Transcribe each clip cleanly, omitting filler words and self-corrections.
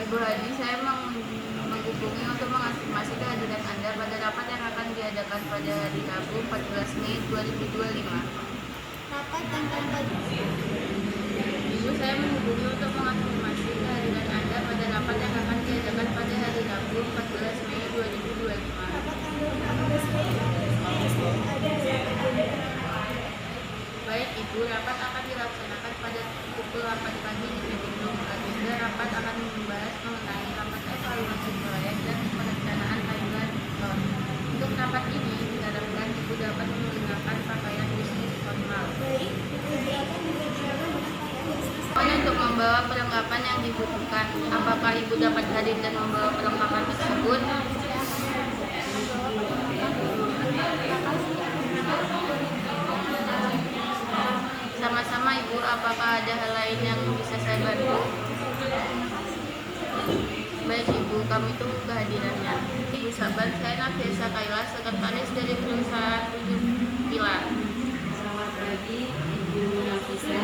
Ibu Hadi, saya menghubungi untuk mengonfirmasi kehadiran Anda pada rapat yang akan diadakan pada hari Rabu 14 Mei 2025. Rapat tentang Ibu, saya menghubungi untuk mengonfirmasi kehadiran Anda pada rapat yang akan diadakan pada hari Rabu 14 Mei 2025. rapat tanggal 14 Mei ada agenda. Baik Ibu, rapat akan dilaksanakan pada pukul 8 pagi di gedung. Agenda rapat akan membahas mengenai rapat evaluasi proyek dan perencanaan timeline. Untuk rapat ini diharapkan Ibu dapat menggunakan pakaian bisnis formal. Baik, Ibu akan dikerjakan dengan pakaian bisnis. Untuk membawa perlengkapan yang dibutuhkan, apakah Ibu dapat hadir dan membawa perlengkapan tersebut? Sama-sama Ibu, apakah ada hal lain yang bisa saya bantu? Baik Ibu, kami tunggu kehadirannya. Ibu sabar, saya Nafisa Kaila, sekretaris dari perusahaan 7 Pilar. Selamat pagi, Ibu Nafisa.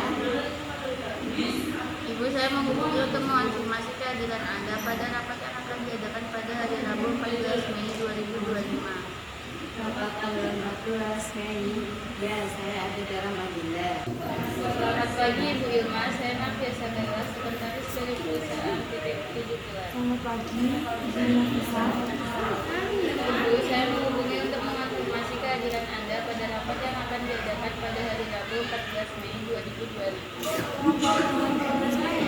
Ibu, saya menghubungi untuk mengonfirmasi kehadiran Anda pada rapat yang akan diadakan pada hari Rabu 14 Mei 2025. Rapat tanggal 14 Mei. Ya, saya ada dalam agenda. Selamat pagi Ibu Irma, saya Nafisa Kaila, sekretaris dari perusahaan PT 7 Pilar. Selamat pagi, Ibu Nafisa. Ibu, saya menghubungi untuk mengonfirmasi kehadiran Anda pada rapat yang akan diadakan pada hari Rabu 14 Mei 2025. Rapat tanggal 14 Mei.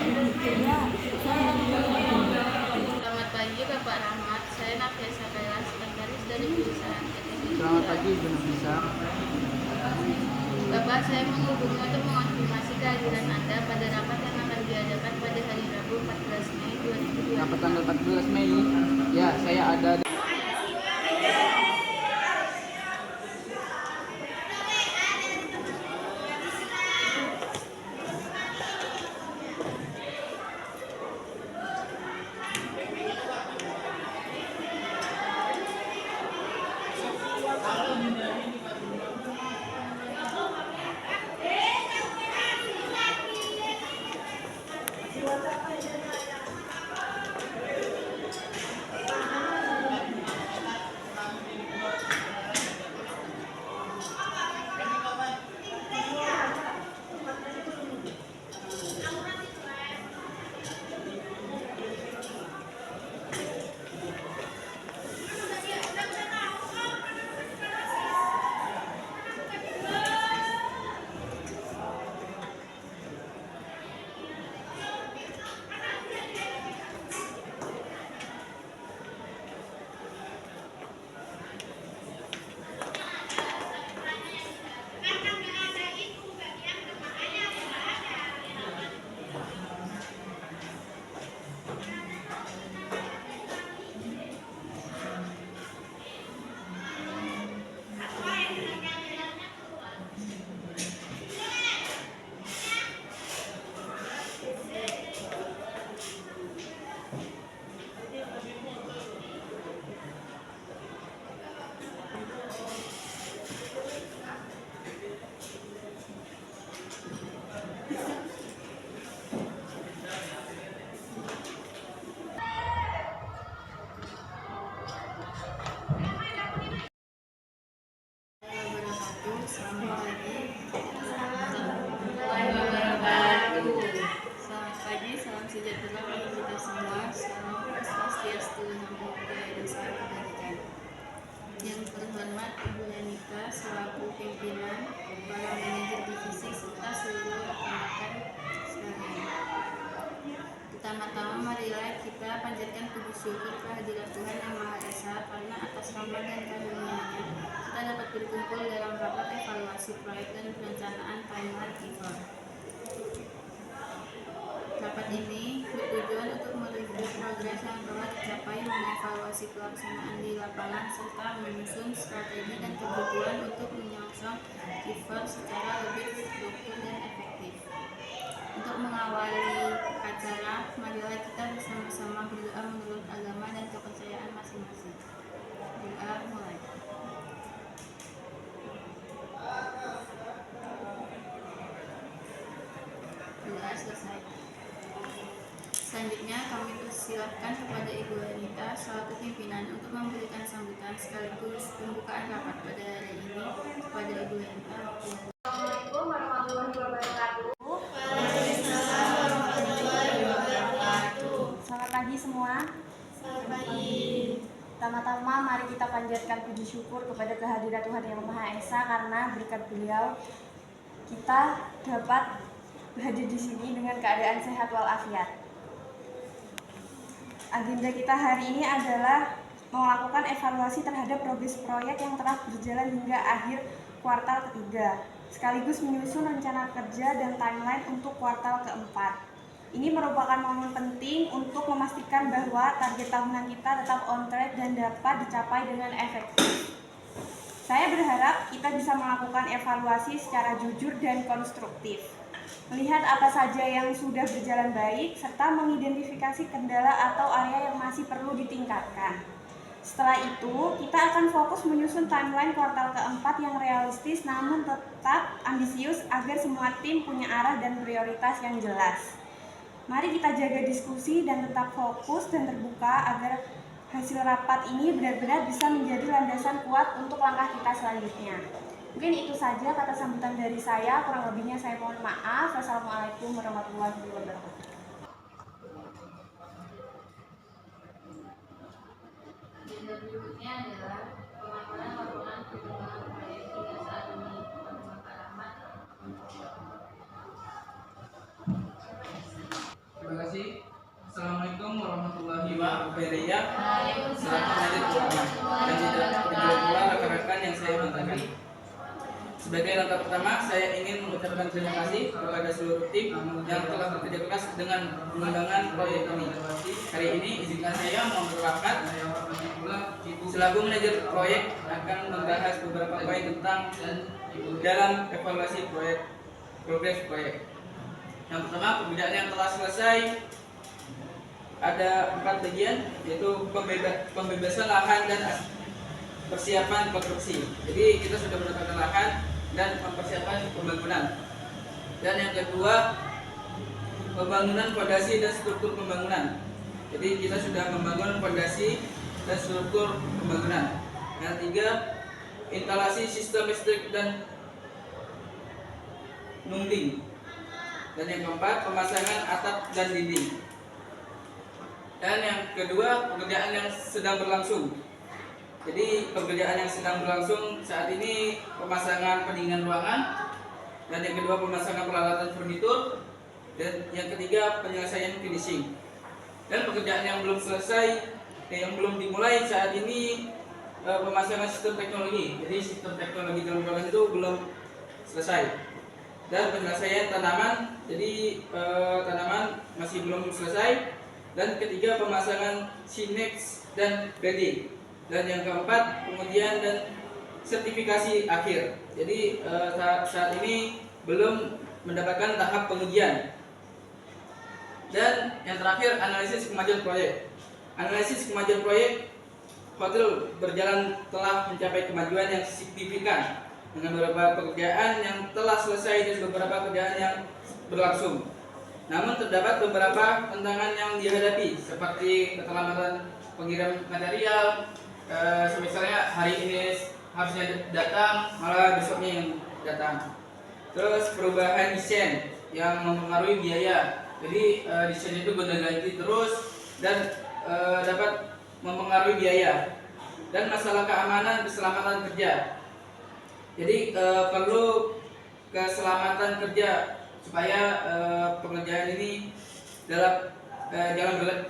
Ya, saya ada dalam agenda. Selamat pagi Bapak Rahmat, saya Nafisa Kaila, sekretaris dari perusahaan PT 7 Selamat Pilar. pagi Ibu Nafisa. Bapak, saya menghubungi untuk mengonfirmasi kehadiran Anda pada rapat yang akan diadakan pada hari Rabu 14 Mei 2025. Rapat tanggal 14 Mei. Ya, saya ada. Selamat pagi. Selamat pagi, salam sejahtera bagi kita semua. Salam swastiastu, namo buddhaya, dan salam kebajikan. Yang terhormat Ibu Yanita selaku pimpinan, para manajer divisi serta seluruh rekan-rekan sekalian. Pertama-tama marilah kita panjatkan puji syukur kehadirat Tuhan Yang Maha Esa, karena atas rahmat dan karunia-Nya kita dapat berkumpul dalam rapat evaluasi proyek dan perencanaan timeline event. Rapat ini bertujuan untuk mereview progres yang telah dicapai, mengevaluasi pelaksanaan di lapangan, serta menyusun strategi dan kebutuhan untuk menyongsong event secara lebih struktur dan efektif. Untuk mengawali acara, marilah kita bersama-sama berdoa menurut agama dan kepercayaan masing-masing. Doa mulai. Doa selesai. Selanjutnya kami persilahkan kepada Ibu Anita selaku pimpinan untuk memberikan sambutan sekaligus pembukaan rapat pada hari ini. Kepada Ibu Anita. Assalamualaikum warahmatullahi wabarakatuh. Selamat pagi semua. Selamat pagi. Pertama-tama mari kita panjatkan puji syukur kepada kehadirat Tuhan Yang Maha Esa karena berkat Beliau kita dapat hadir di sini dengan keadaan sehat walafiat. Agenda kita hari ini adalah melakukan evaluasi terhadap progres proyek yang telah berjalan hingga akhir kuartal ketiga, sekaligus menyusun rencana kerja dan timeline untuk kuartal keempat. Ini merupakan momen penting untuk memastikan bahwa target tahunan kita tetap on track dan dapat dicapai dengan efektif. Saya berharap kita bisa melakukan evaluasi secara jujur dan konstruktif, melihat apa saja yang sudah berjalan baik, serta mengidentifikasi kendala atau area yang masih perlu ditingkatkan. Setelah itu, kita akan fokus menyusun timeline kuartal keempat yang realistis namun tetap ambisius agar semua tim punya arah dan prioritas yang jelas. Mari kita jaga diskusi dan tetap fokus dan terbuka agar hasil rapat ini benar-benar bisa menjadi landasan kuat untuk langkah kita selanjutnya. Mungkin itu saja kata sambutan dari saya, kurang lebihnya saya mohon maaf. Wassalamualaikum warahmatullahi wabarakatuh. Agenda berikutnya adalah pemaparan laporan perkembangan proyek hingga saat ini. Bapak Rahmat. Terima kasih. Assalamualaikum warahmatullahi wabarakatuh. Waalaikumsalam. Dan tidak terjawab pula rekan-rekan yang saya banggakan. Sebagai langkah pertama, saya ingin mengucapkan terima kasih kepada seluruh tim yang telah bekerja keras dengan pengembangan proyek ini. Hari ini izinkan saya mengambil rapat selaku manajer proyek akan membahas beberapa poin tentang dalam evaluasi proyek, progres proyek. Yang pertama, pekerjaan yang telah selesai ada 4 bagian, yaitu pembebasan lahan dan persiapan konstruksi. Jadi kita sudah mendapatkan lahan dan mempersiapkan pembangunan. Dan yang kedua, pembangunan fondasi dan struktur pembangunan. Jadi kita sudah membangun fondasi dan struktur pembangunan. Yang ketiga, instalasi sistem listrik dan nungling. Dan yang keempat, pemasangan atap dan dinding. Dan yang kedua, pekerjaan yang sedang berlangsung. Jadi pekerjaan yang sedang berlangsung saat ini pemasangan pendinginan ruangan, dan yang kedua pemasangan peralatan furnitur, dan yang ketiga penyelesaian finishing. Dan pekerjaan yang belum selesai, yang belum dimulai saat ini pemasangan sistem teknologi. Jadi sistem teknologi dalam ruangan itu belum selesai. Dan penyelesaian tanaman, jadi tanaman masih belum selesai. Dan ketiga pemasangan sinex dan bedding. Dan yang keempat pengujian dan sertifikasi akhir. Jadi saat ini belum mendapatkan tahap pengujian. Dan yang terakhir, analisis kemajuan proyek. Analisis kemajuan proyek, hotel berjalan telah mencapai kemajuan yang signifikan dengan beberapa pekerjaan yang telah selesai dan beberapa pekerjaan yang berlangsung. Namun terdapat beberapa tantangan yang dihadapi, seperti keterlambatan pengirim material, misalnya hari ini harusnya datang, malah besoknya yang datang. Terus perubahan desain yang mempengaruhi biaya. Jadi desain itu gonta-ganti terus dan dapat mempengaruhi biaya. Dan masalah keamanan keselamatan kerja. Jadi perlu keselamatan kerja supaya pengerjaan ini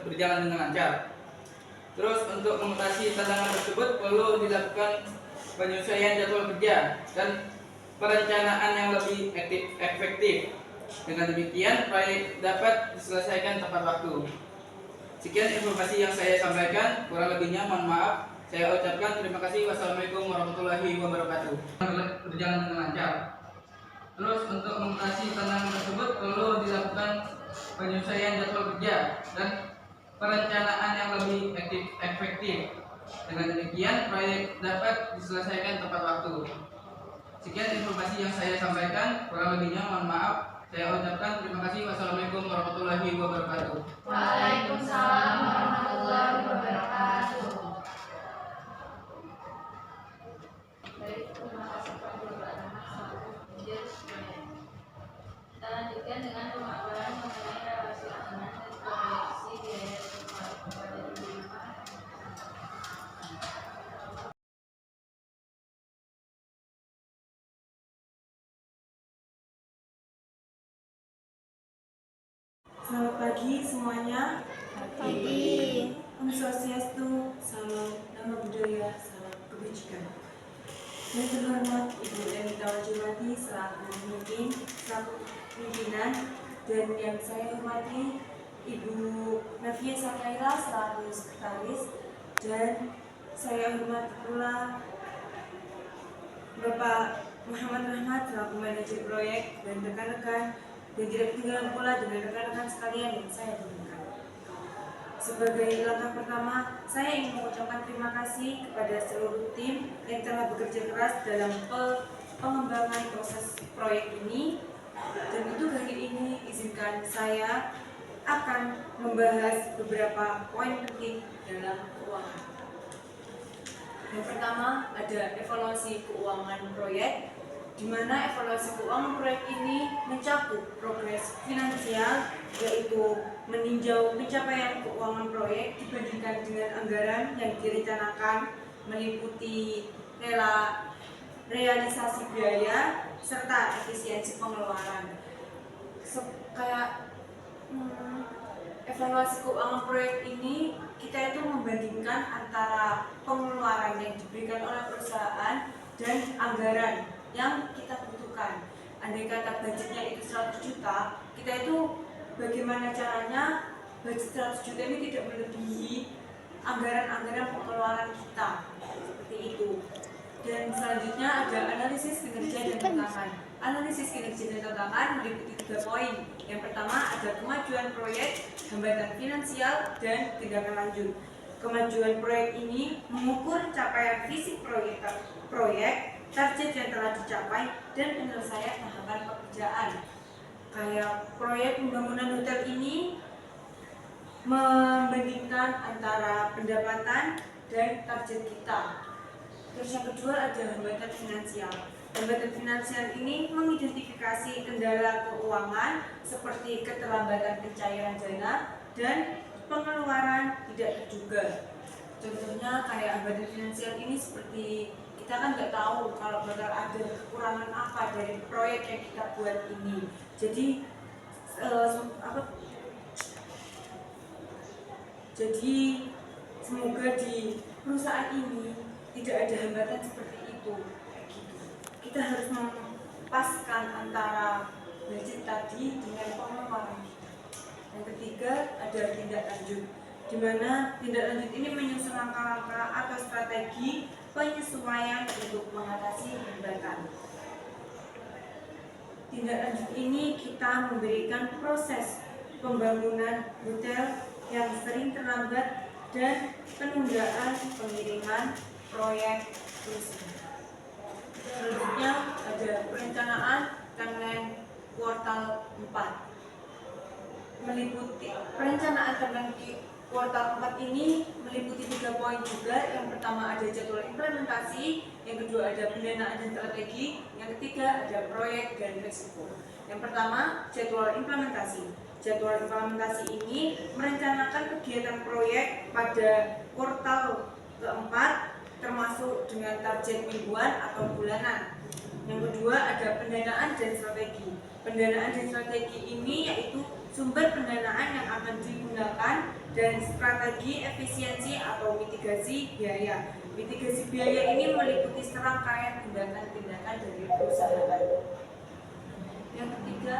berjalan dengan lancar. Terus untuk mengatasi tantangan tersebut perlu dilakukan penyesuaian jadwal kerja dan perencanaan yang lebih efektif. Dengan demikian proyek dapat diselesaikan tepat waktu. Sekian informasi yang saya sampaikan, kurang lebihnya mohon maaf. Saya ucapkan terima kasih. Wassalamualaikum warahmatullahi wabarakatuh. Berjalan dengan lancar. Terus untuk mengatasi tantangan tersebut perlu dilakukan penyesuaian jadwal kerja dan perencanaan yang lebih efektif. Dengan demikian proyek dapat diselesaikan tepat waktu. Sekian informasi yang saya sampaikan, kurang lebihnya mohon maaf. Saya ucapkan terima kasih. Wassalamualaikum warahmatullahi wabarakatuh. Waalaikumsalam warahmatullahi wabarakatuh. Baik, terima kasih Pak Bapak. Kita lanjutkan dengan pemaparan mengenai relasi amanah dan proyeksi biaya kepada ibu. Selamat pagi semuanya. Pagi. Om Swastiastu, salam nama budaya, salam kebajikan. Yang terhormat Ibu Emita Wajibati selaku pemimpin, selaku pimpinan, dan yang saya hormati Ibu Navia Sakaila selaku sekretaris, dan saya hormati pula Bapak Muhammad Rahmat selaku manajer proyek dan rekan-rekan, dan tidak ketinggalan pula dengan rekan-rekan sekalian yang saya berikan. Sebagai langkah pertama, saya ingin mengucapkan terima kasih kepada seluruh tim yang telah bekerja keras dalam pengembangan proses proyek ini. Dan untuk hari ini, izinkan saya akan membahas beberapa poin penting dalam keuangan. Yang pertama ada evaluasi keuangan proyek, di mana evaluasi keuangan proyek ini mencakup progres finansial, yaitu meninjau pencapaian keuangan proyek dibandingkan dengan anggaran yang direncanakan, meliputi realisasi biaya serta efisiensi pengeluaran. Evaluasi keuangan proyek ini kita itu membandingkan antara pengeluaran yang diberikan oleh perusahaan dan anggaran yang kita butuhkan. Andai kata budgetnya itu 100 juta, kita itu bagaimana caranya budget 100 juta ini tidak melebihi anggaran-anggaran pengeluaran kita, seperti itu. Dan selanjutnya ada analisis kinerja dan tantangan. Analisis kinerja dan tantangan meliputi 3 poin. Yang pertama ada kemajuan proyek, hambatan finansial, dan tindakan lanjut. Kemajuan proyek ini mengukur capaian visi proyek, target yang telah dicapai, dan penyelesaian tahapan pekerjaan. Kayak proyek pembangunan hotel ini membandingkan antara pendapatan dan target kita. Terus yang kedua ada hambatan finansial. Hambatan finansial ini mengidentifikasi kendala keuangan seperti keterlambatan pencairan dana dan pengeluaran tidak terduga. Contohnya kayak hambatan finansial ini seperti kita kan nggak tahu kalau bakal ada kekurangan apa dari proyek yang kita buat ini. Jadi semoga di perusahaan ini tidak ada hambatan seperti itu. Kita harus mempaskan antara budget tadi dengan pengeluaran kita. Yang ketiga ada tindak lanjut, di mana tindak lanjut ini menyusun langkah-langkah atau strategi penyesuaian untuk mengatasi hambatan. Tindak lanjut ini kita memberikan proses pembangunan hotel yang sering terlambat dan penundaan pengiriman proyek tersebut. Selanjutnya ada perencanaan timeline kuartal 4. Meliputi perencanaan timeline kuartal 4 ini meliputi 3 poin juga. Yang pertama ada jadwal implementasi, yang kedua ada pendanaan dan strategi, yang ketiga ada proyek dan risiko. Yang pertama jadwal implementasi. Jadwal implementasi ini merencanakan kegiatan proyek pada kuartal keempat, termasuk dengan target mingguan atau bulanan. Yang kedua ada pendanaan dan strategi. Pendanaan dan strategi ini yaitu sumber pendanaan yang akan digunakan dan strategi efisiensi atau mitigasi biaya. Mitigasi biaya ini meliputi serangkaian tindakan-tindakan dari perusahaan. Yang ketiga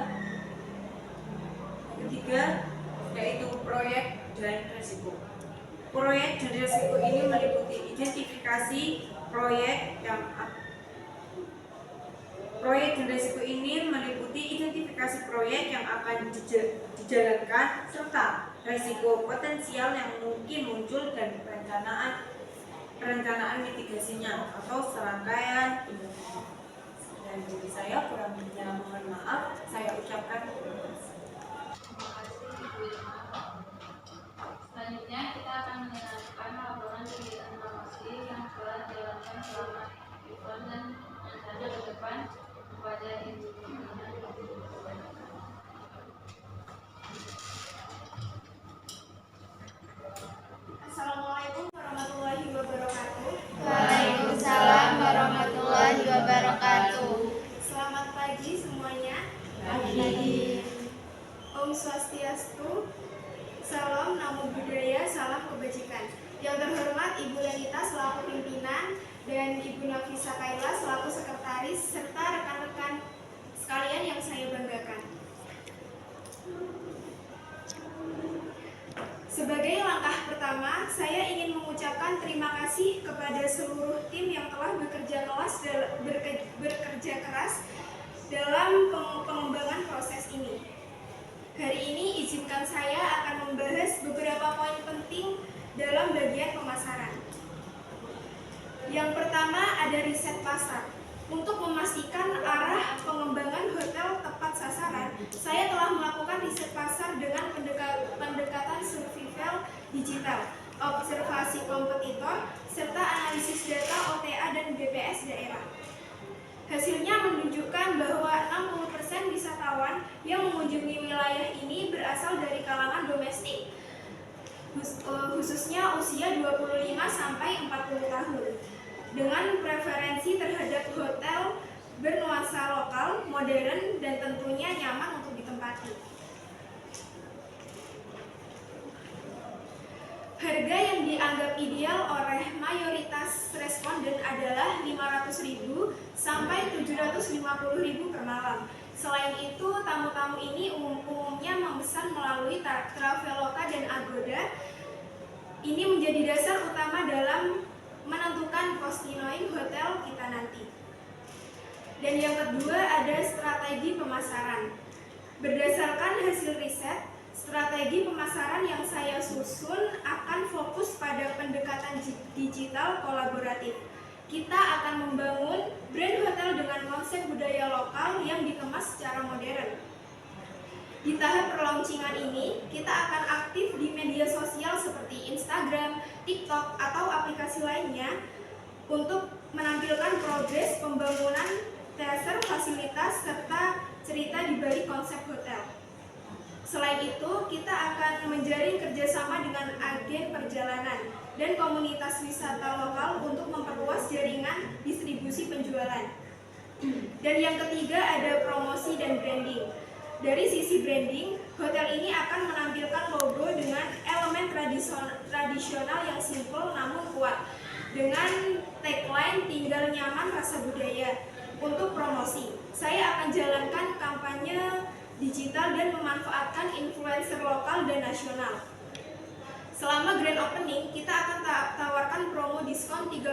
yaitu proyek dan risiko. Proyek dan risiko ini meliputi identifikasi proyek yang akan dijalankan serta risiko potensial yang mungkin muncul dan perencanaan mitigasinya atau serangkaian dan diri saya, kurang lebihnya mohon maaf. Saya ucapkan terima kasih. Selanjutnya kita akan mendengarkan laporan kegiatan promosi yang telah dijalankan selama event dan rencana ke depan kepada Ibu Pimpinan. Assalamualaikum warahmatullahi wabarakatuh. Waalaikumsalam warahmatullahi wabarakatuh. Selamat pagi semuanya. Pagi. Om Swastiastu. Salam, Namo Buddhaya, salam kebajikan. Yang terhormat Ibu Lenita selaku pimpinan dan Ibu Nafisa Kaila selaku sekretaris serta rekan-rekan sekalian yang saya banggakan. Sebagai langkah pertama, saya ingin mengucapkan terima kasih kepada seluruh tim yang telah bekerja keras dalam pengembangan proses ini. Hari ini izinkan saya akan membahas beberapa poin penting dalam bagian pemasaran. Yang pertama ada riset pasar. Untuk memastikan arah pengembangan hotel tepat sasaran, saya telah melakukan riset pasar dengan pendekatan survival digital, observasi kompetitor, serta analisis data OTA dan BPS daerah. Hasilnya menunjukkan bahwa 60% wisatawan yang mengunjungi wilayah ini berasal dari kalangan domestik, khususnya usia 25 sampai 40 tahun, dengan preferensi terhadap hotel bernuansa lokal, modern, dan tentunya nyaman untuk ditempati. Harga yang dianggap ideal oleh mayoritas responden adalah 500.000 sampai 750.000 per malam. Selain itu, tamu-tamu ini umumnya memesan melalui Traveloka dan Agoda. Ini menjadi dasar utama dalam menentukan costinoing hotel kita nanti. Dan yang kedua ada strategi pemasaran. Berdasarkan hasil riset, strategi pemasaran yang saya susun akan fokus pada pendekatan digital kolaboratif. Kita akan membangun brand hotel dengan konsep budaya lokal yang dikemas secara modern. Di tahap perlauncingan ini, kita akan aktif di media sosial seperti Instagram, TikTok, atau aplikasi lainnya untuk menampilkan progres pembangunan teaser, fasilitas, serta cerita di balik konsep hotel. Selain itu, kita akan menjalin kerjasama dengan agen perjalanan dan komunitas wisata lokal untuk memperluas jaringan distribusi penjualan. Dan yang ketiga ada promosi dan branding. Dari sisi branding, hotel ini akan menampilkan logo dengan elemen tradisional yang simpel namun kuat, dengan tagline tinggal nyaman rasa budaya. Untuk promosi, saya akan jalankan kampanye digital dan memanfaatkan influencer lokal dan nasional. Selama grand opening, kita akan tawarkan promo diskon 30%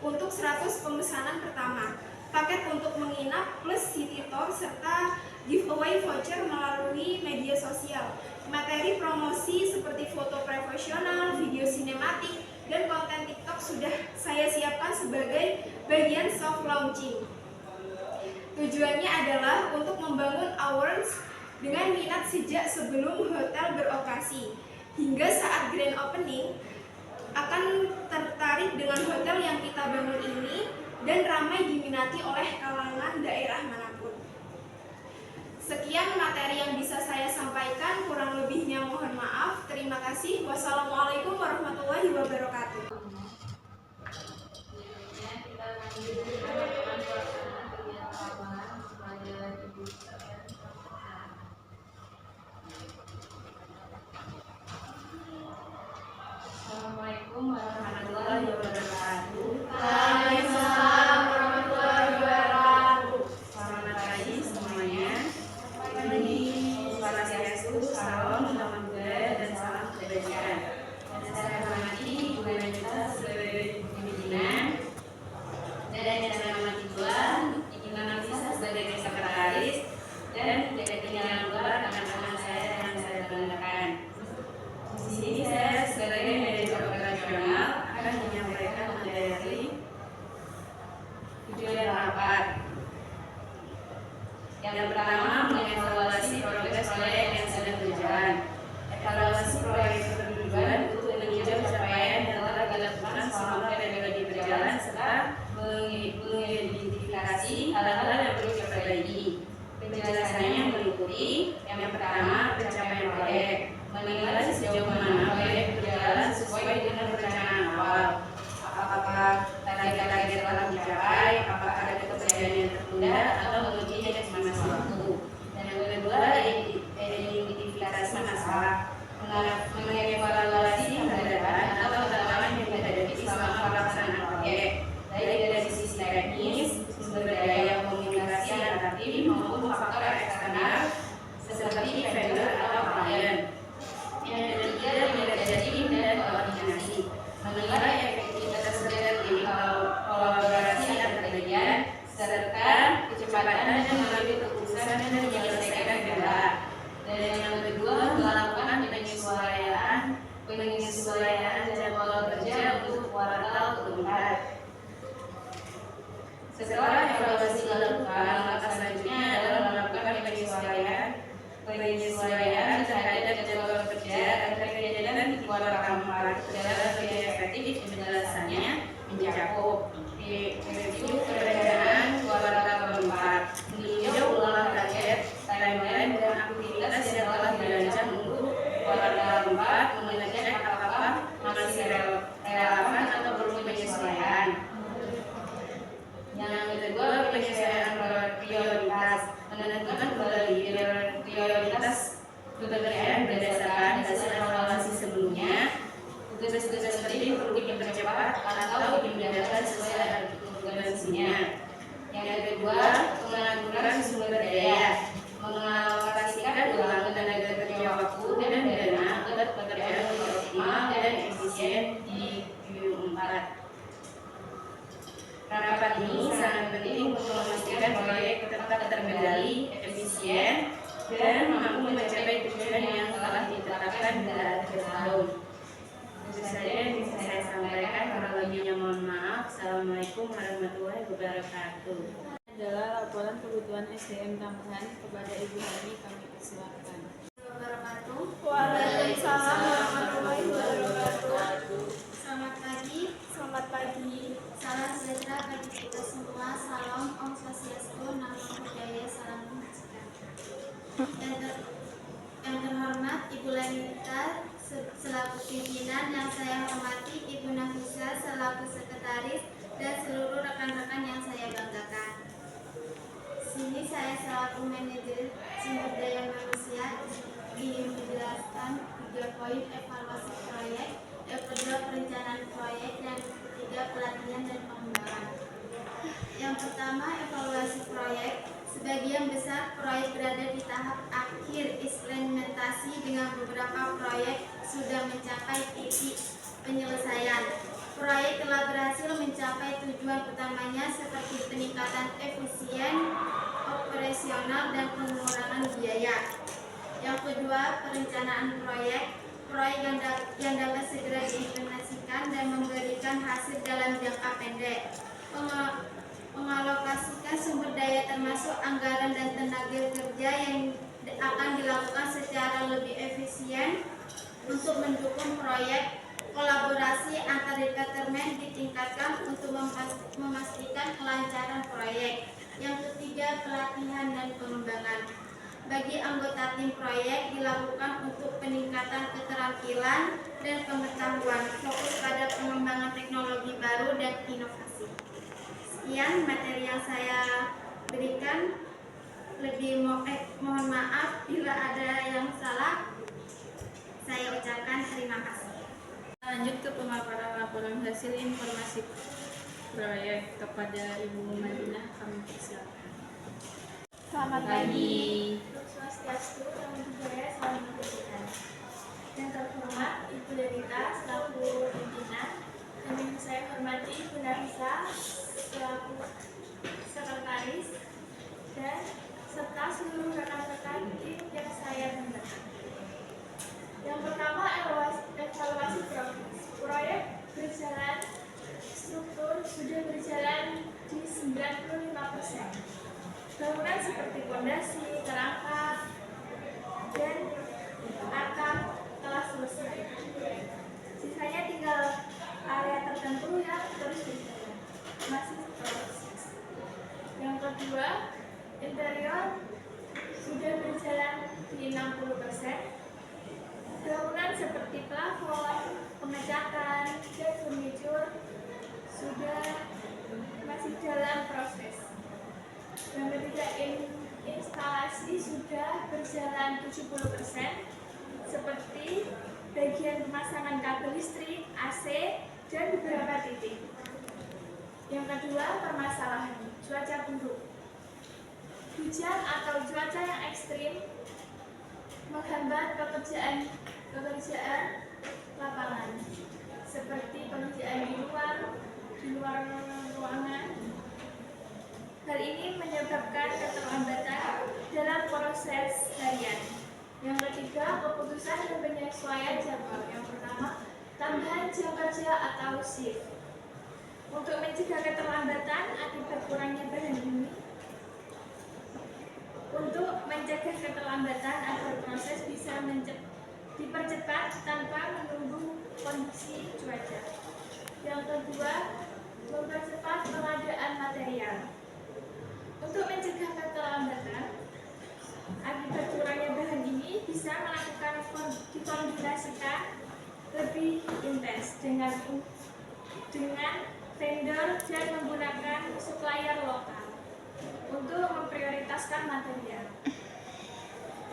untuk 100 pemesanan pertama, paket untuk menginap plus city tour, serta giveaway voucher melalui media sosial. Materi promosi seperti foto profesional, video sinematik, dan konten TikTok sudah saya siapkan sebagai bagian soft launching. Tujuannya adalah untuk membangun awareness dengan minat sejak sebelum hotel beroperasi, hingga saat grand opening akan tertarik dengan hotel yang kita bangun ini dan ramai diminati oleh kalangan daerah manapun. Sekian materi yang bisa saya sampaikan, kurang lebihnya mohon maaf. Terima kasih. Wassalamualaikum warahmatullahi wabarakatuh. Selanjutnya kita lanjutkan dengan pelaksanaan kegiatan lapangan kepada Ibu sekalian. Assalamualaikum warahmatullahi wabarakatuh. Waalaikumsalam warahmatullahi wabarakatuh. Selamat pagi semuanya. Pagi, Swastiastu, salam, namo buddhaya, dan salam kebajikan. Dan saya hormati Ibu sejauh mana proyek berjalan sesuai dengan perencanaan awal. Apakah target-target telah dicapai, apakah ada pekerjaan yang tertunda atau melebihi estimasi waktu. Dan yang kedua, identifikasi masalah, mengevaluasi hambatan atau tantangan yang dihadapi selama pelaksanaan proyek, baik dari sisi teknis, sumber daya, komunikasi antar tim maupun faktor eksternal seperti vendor atau klien. Yang ketiga, kinerja tim dan koordinasi, menilai efektivitas kerja tim, kolaborasi antar bagian, serta kecepatan dan mengambil keputusan dan menyelesaikan kendala. Dan yang kedua, melakukan penyesuaian jadwal kerja untuk kuartal keempat. Setelah evaluasi dilakukan, langkah selanjutnya adalah melakukan penyesuaian terhadap jadwal kerja agar kegiatan di kuartal keempat berjalan lebih efektif. Penjelasannya mencakup review perencanaan kuartal keempat, meninjau ulang target, timeline dan aktivitas yang telah dirancang untuk kuartal keempat, mengecek apakah masih relevan atau perlu penyesuaian. Yang kedua, penyesuaian prioritas, menentukan kembali prioritas pekerjaan berdasarkan hasil evaluasi sebelumnya. Tugas-tugas penting perlu dipercepat atau dipindahkan sesuai urgensinya. Yang kedua, pengaturan sumber daya, mengalokasikan ulang tenaga kerja, waktu dan dana agar pekerjaan lebih optimal dan efisien di Q4. Rapat ini sangat penting untuk memastikan proyek tetap terkendali, efisien, dan mampu mencapai tujuan yang telah ditetapkan dalam akhir tahun. Itu saja yang bisa saya sampaikan. Kurang lebihnya mohon maaf. Assalamualaikum warahmatullahi wabarakatuh. Adalah laporan kebutuhan SDM tambahan kepada Ibu Hani, kami persilakan. Waalaikumsalam warahmatullahi wabarakatuh. Selamat pagi. Selamat pagi. Salam sejahtera bagi kita semua. Salam Om Swastiastu, Namo Buddhaya, Salam Kebajikan. Yang terhormat Ibu Lanita selaku pimpinan, yang saya hormati Ibu Nafisa selaku sekretaris, dan seluruh rekan-rekan yang saya banggakan. Sini saya selaku manajer sumber daya manusia ingin menjelaskan 3 poin evaluasi proyek, yang kedua perencanaan proyek, dan ketiga pelatihan dan pengembangan. Yang pertama, evaluasi proyek. Sebagian besar proyek berada di tahap akhir implementasi dengan beberapa proyek sudah mencapai titik penyelesaian. Proyek telah berhasil mencapai tujuan utamanya seperti peningkatan efisien operasional dan pengurangan biaya. Yang kedua, perencanaan proyek. Proyek yang dapat segera diimplementasikan dan memberikan hasil dalam jangka pendek. Mengalokasikan sumber daya termasuk anggaran dan tenaga kerja yang akan dilakukan secara lebih efisien untuk mendukung proyek. Kolaborasi antar departemen ditingkatkan untuk memastikan kelancaran proyek. Yang ketiga, pelatihan dan pengembangan. Bagi anggota tim proyek dilakukan untuk peningkatan keterampilan dan pengetahuan, fokus pada pengembangan teknologi baru dan inovasi. Sekian materi yang saya berikan. Mohon maaf bila ada yang salah. Saya ucapkan terima kasih. Lanjut ke pemaparan laporan hasil informasi proyek kepada Ibu Madinah, kami persilakan. Selamat pagi. Swastiastu, Namo Buddhaya, Salam Kebajikan. Yang terhormat Ibu Lanita selaku pimpinan, dan yang saya hormati Ibu Nafisa selaku sekretaris, dan serta seluruh rekan-rekan tim yang saya banggakan. Yang pertama, evaluasi progres. Proyek berjalan, struktur sudah berjalan di 95%. Bangunan seperti pondasi, kerangka, dan atap telah selesai. Sisanya tinggal area tertentu yang terus berjalan, masih proses. Yang kedua, interior sudah berjalan di 60%. Bangunan dalam proses. Yang ketiga, instalasi sudah berjalan 70%, seperti bagian pemasangan kabel listrik, AC, dan beberapa titik. Yang kedua, permasalahan cuaca buruk. Hujan atau cuaca yang ekstrim menghambat pekerjaan lapangan, seperti pekerjaan di luar ruangan. Hal ini menyebabkan keterlambatan dalam proses harian. Yang ketiga, keputusan dan penyesuaian jadwal. Yang pertama, tambahan jam kerja atau shift. Untuk mencegah keterlambatan akibat kurangnya bahan bumi, agar proses bisa dipercepat tanpa menunggu kondisi cuaca. Yang kedua, mempercepat pengadaan material. Untuk mencegah keterlambatan akibat kurangnya bahan ini, bisa melakukan dikoordinasikan lebih intens dengan vendor dan menggunakan supplier lokal untuk memprioritaskan material.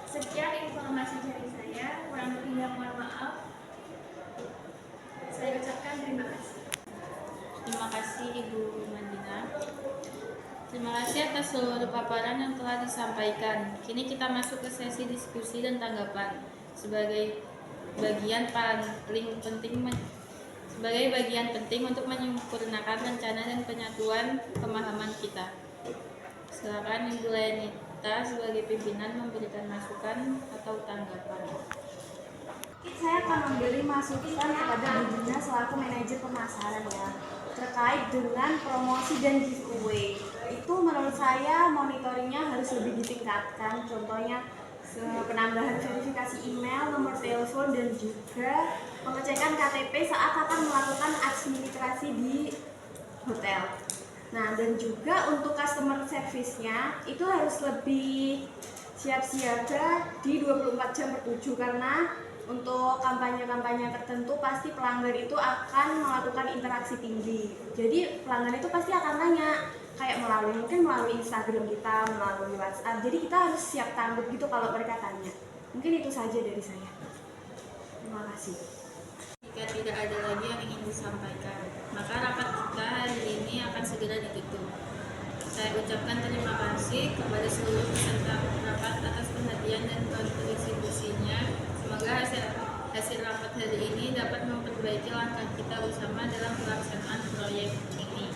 Sekian informasi dari saya, kurang lebihnya mohon maaf. Saya ucapkan terima kasih. Terima kasih Ibu Mandina. Terima kasih atas seluruh paparan yang telah disampaikan. Kini kita masuk ke sesi diskusi dan tanggapan sebagai bagian penting untuk menyempurnakan rencana dan penyatuan pemahaman kita. Silakan Ibu Lenita sebagai pimpinan memberikan masukan atau tanggapan. Saya akan memberi masukan kepada Bu Dina selaku manajer pemasaran ya, terkait dengan promosi dan giveaway. Itu menurut saya monitoringnya harus lebih ditingkatkan. Contohnya penambahan verifikasi email, nomor telepon, dan juga pengecekan KTP saat akan melakukan administrasi di hotel. Nah, dan juga untuk customer service-nya itu harus lebih siap siaga di 24 jam per 7, karena untuk kampanye-kampanye tertentu pasti pelanggan itu akan melakukan interaksi tinggi. Jadi pelanggan itu pasti akan nanya, kayak mungkin melalui Instagram kita, melalui WhatsApp. Jadi kita harus siap tanggap gitu kalau mereka tanya. Mungkin itu saja dari saya. Terima kasih. Jika tidak ada lagi yang ingin disampaikan, maka rapat kita hari ini akan segera ditutup. Saya ucapkan terima kasih kepada seluruh peserta rapat atas perhatian dan kontribusinya. Semoga hasil rapat hari ini dapat memperbaiki langkah kita bersama dalam pelaksanaan proyek ini.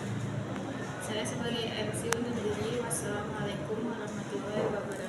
Saya sebagai MC undur diri. Wassalamualaikum warahmatullahi wabarakatuh.